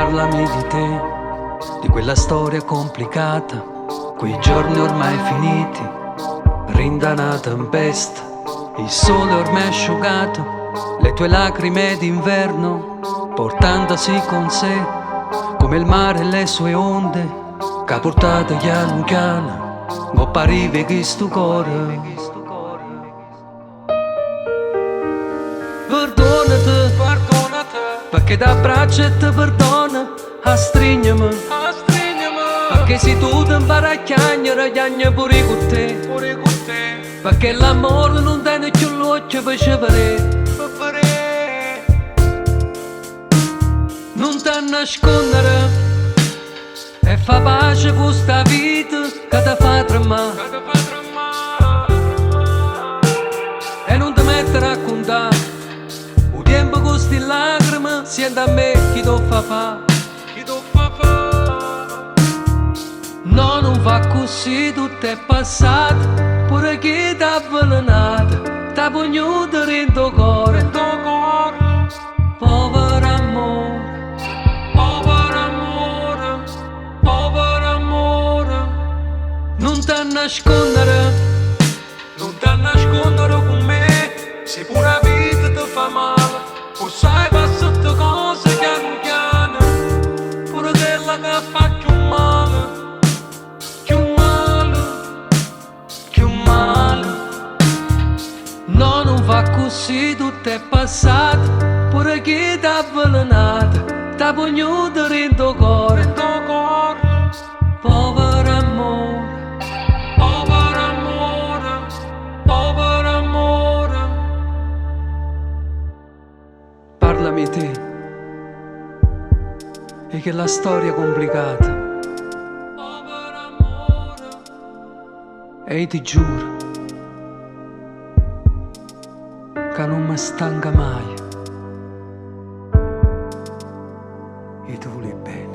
Parlami di te, di quella storia complicata, quei giorni ormai finiti, rinda una tempesta, il sole ormai asciugato, le tue lacrime d'inverno, portandosi con sé, come il mare e le sue onde, che ha portato piano piano, non parive che sto cuore. Perdonate, perché da braccia e te perdona, strignami, perché se tu ti impari a chiagnare, chiagna pure con te, perché l'amore non tiene più l'occhio per scegliere, non ti nascondere e fa pace con sta vita che ti fa tremare, e non ti mettere a contare il tempo con sti lacrime, senti a me chi ti fa fa. No, non va così, tutto è passato, pure chi t'ha avvelenato, t'ha pugnato dentro il cuore. Povero amore, povero amore, povero amore, non ti nascondere, non ti nascondere con me, se pure la vita ti fa male, o sai passate cose piano piano, pure quella che fa più male. No, non va così, tutto è passato, pure chi t'ha avvelenato, t'ha pugnato dentro il cuore. Povero amore, povero amore, povero amore. Parlami te, e che la storia è complicata. Povero amore. E io ti giuro che non mi stanca mai, e tu vuoi bene.